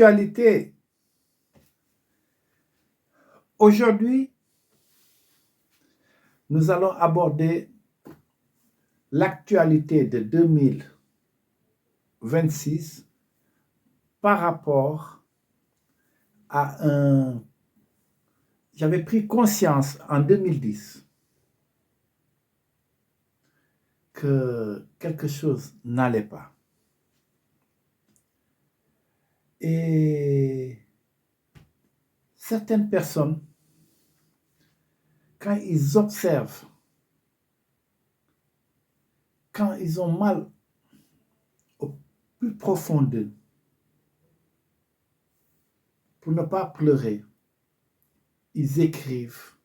l'actualité. Aujourd'hui, nous allons aborder l'actualité de 2026 par rapport à un... J'avais pris conscience en 2010 que quelque chose n'allait pas. Et certaines personnes, quand ils observent, quand ils ont mal au plus profond d'eux, pour ne pas pleurer, ils écrivent.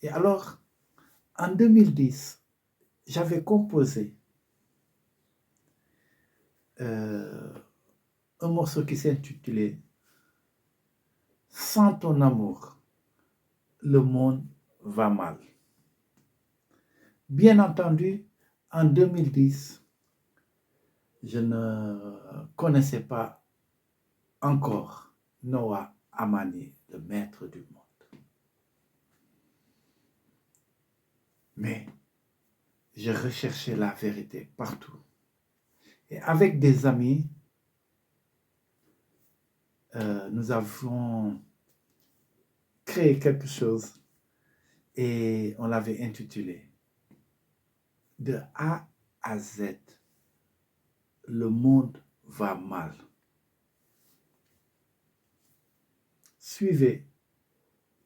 Et alors, en 2010, j'avais composé un morceau qui s'intitulait « Sans ton amour, le monde va mal ». Bien entendu, en 2010, je ne connaissais pas encore Noah Amani, le maître du monde. Mais je recherchais la vérité partout. Et avec des amis, nous avons créé quelque chose et on l'avait intitulé « De A à Z, le monde va mal ». Suivez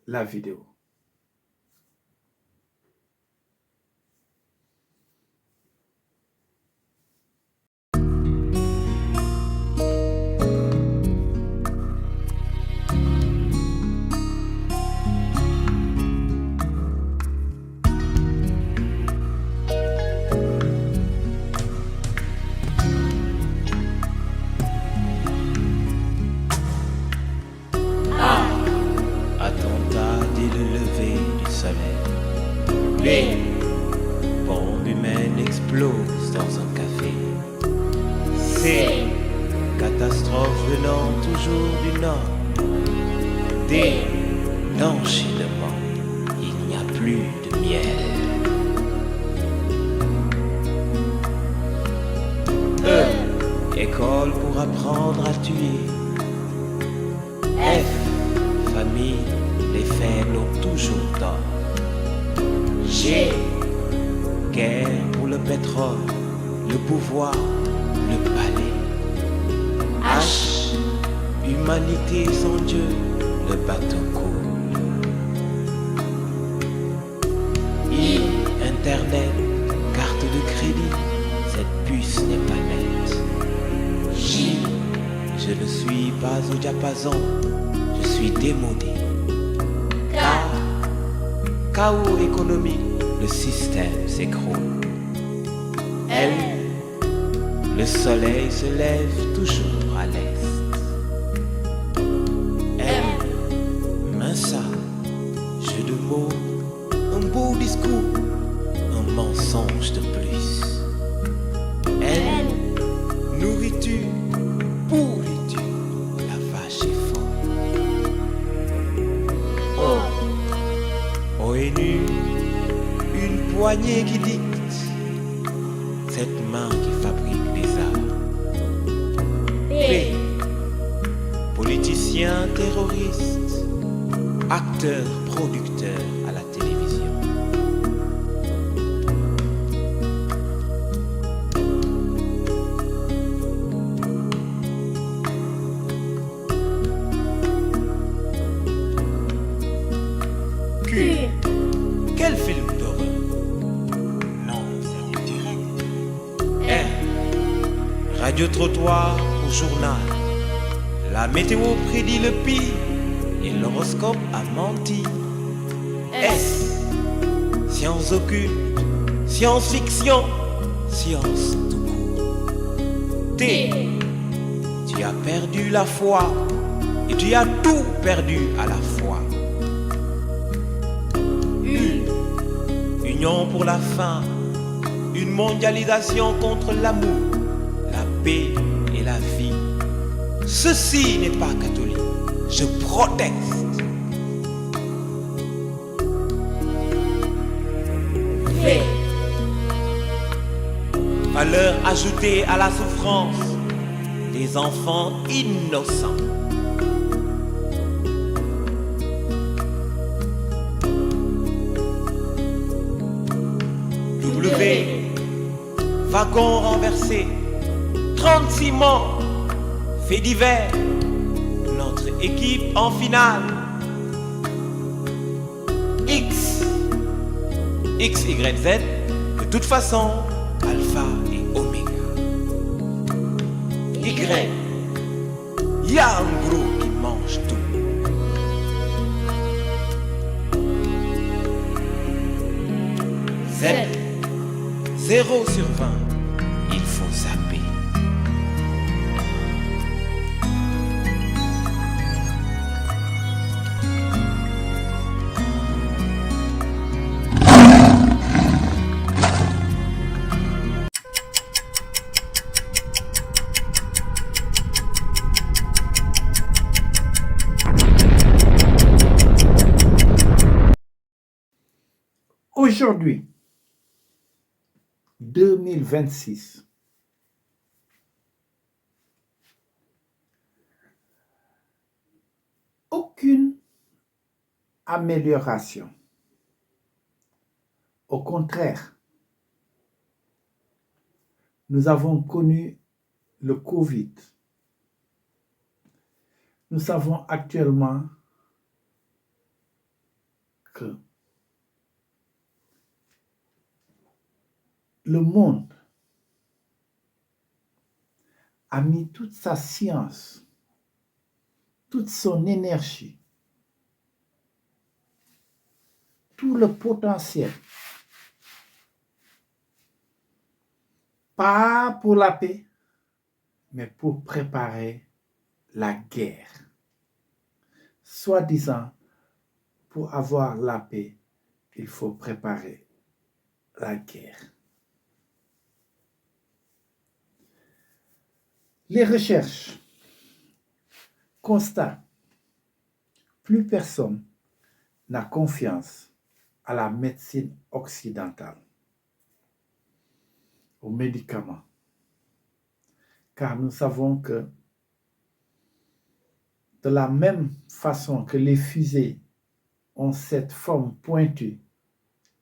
la vidéo. B, bombe humaine explose dans un café. C, catastrophe venant toujours du nord. D, dans Chine-Mont, il n'y a plus de miel. E, école pour apprendre à tuer. F, famille, les faits n'ont toujours tort. G, guerre pour le pétrole, le pouvoir, le palais. H, humanité sans Dieu, le bateau coule. I, internet, carte de crédit, cette puce n'est pas nette. J, je ne suis pas au diapason, je suis démodé. Chaos économique, le système s'écroule. L, le soleil se lève toujours à l'est. M, mince, jeu de mots, un beau discours, un mensonge de plus. N, nourriture, pourriture, la vache est forte. ONU, une poignée qui dicte, cette main qui fabrique des arts. P, politiciens terroristes, acteurs producteurs à la télévision. Q, quel film d'horreur? Non, c'est en direct. R, radio-trottoir ou journal. La météo prédit le pire et l'horoscope a menti. S, science occulte, science-fiction, science tout court. T, tu as perdu la foi et tu as tout perdu à la fois. Union pour la faim, une mondialisation contre l'amour, la paix et la vie. ceci n'est pas catholique. Je proteste. Fait. Valeur ajoutée à la souffrance des enfants innocents. W. Wagon renversé. 36 morts. Fait divers. Notre équipe en finale. X. X, Y, Z. De toute façon, alpha et oméga. Y. Y a un gros qui mange tout. Z. 0 sur 20. Il faut zapper. Aujourd'hui, 2026, aucune amélioration. Au contraire, nous avons connu le Covid. Nous savons actuellement que le monde a mis toute sa science, toute son énergie, tout le potentiel, pas pour la paix, mais pour préparer la guerre. Soi-disant, pour avoir la paix, il faut préparer la guerre. Les recherches constatent, plus personne n'a confiance à la médecine occidentale, aux médicaments, car nous savons que de la même façon que les fusées ont cette forme pointue,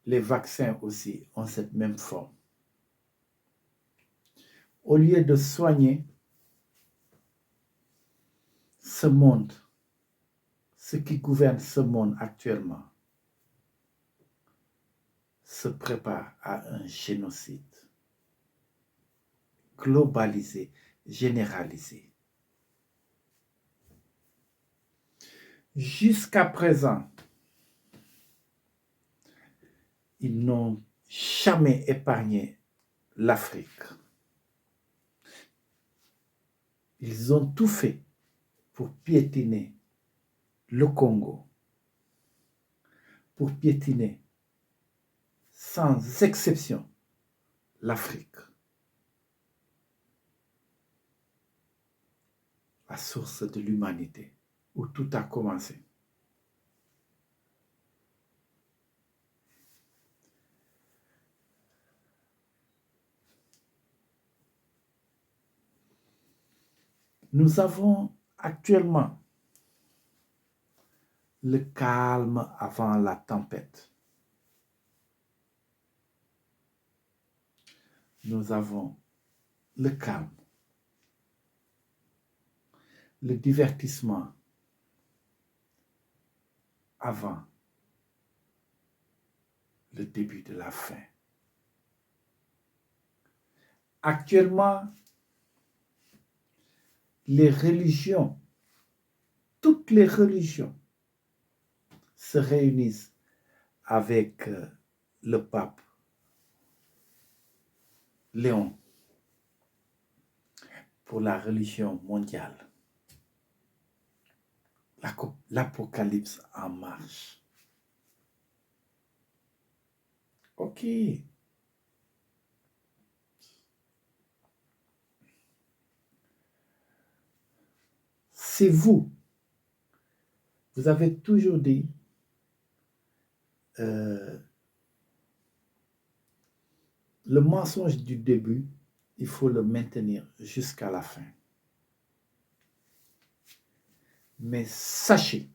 les vaccins aussi ont cette même forme. Au lieu de soigner ce monde, ce qui gouverne ce monde actuellement, se prépare à un génocide globalisé, généralisé. Jusqu'à présent, ils n'ont jamais épargné l'Afrique. Ils ont tout fait pour piétiner le Congo, pour piétiner sans exception l'Afrique. La source de l'humanité, où tout a commencé. Nous avons actuellement le calme avant la tempête. Nous avons le calme, le divertissement avant le début de la fin. Actuellement, les religions, toutes les religions se réunissent avec le pape Léon pour la religion mondiale. L'apocalypse en marche. Ok. c'est vous. Vous avez toujours dit, le mensonge du début, il faut le maintenir jusqu'à la fin. Mais sachez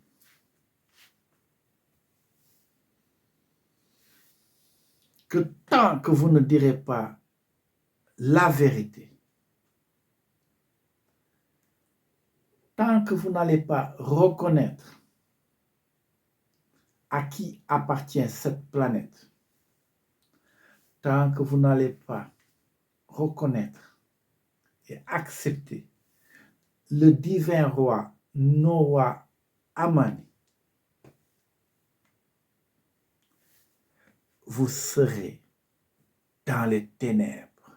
que tant que vous ne direz pas la vérité, tant que vous n'allez pas reconnaître à qui appartient cette planète, tant que vous n'allez pas reconnaître et accepter le divin roi Noah Amani, vous serez dans les ténèbres,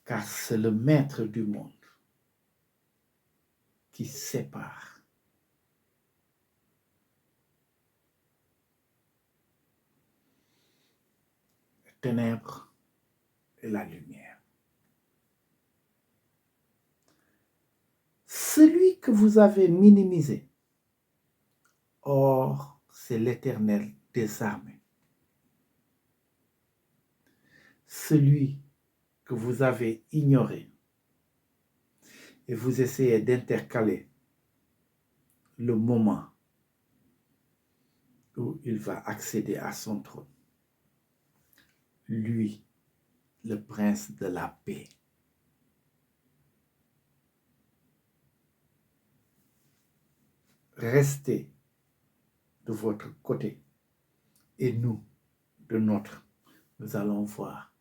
car c'est le maître du monde qui sépare les ténèbres et la lumière. Celui que vous avez minimisé, or c'est l'Éternel des armées. Celui que vous avez ignoré et vous essayez d'intercaler le moment où il va accéder à son trône. Lui, le prince de la paix. Restez de votre côté et nous, de notre, nous allons voir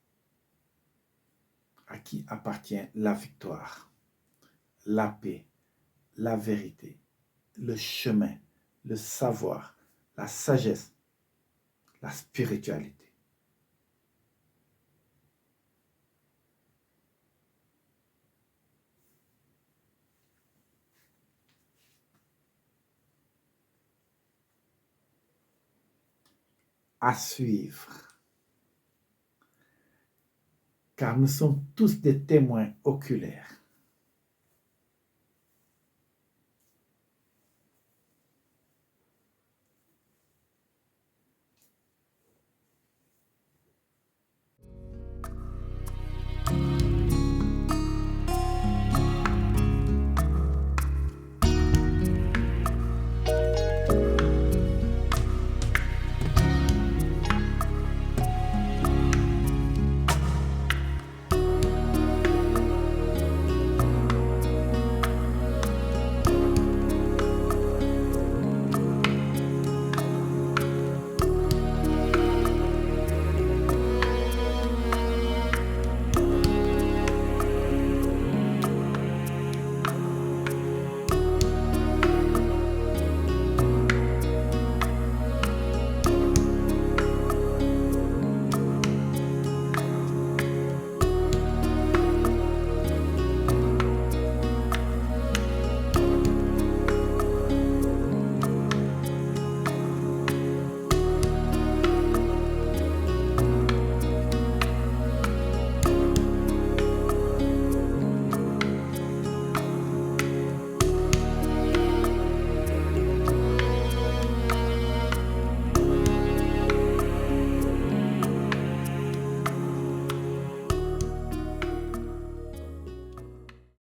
à qui appartient la victoire, la paix, la vérité, le chemin, le savoir, la sagesse, la spiritualité. À suivre, car nous sommes tous des témoins oculaires.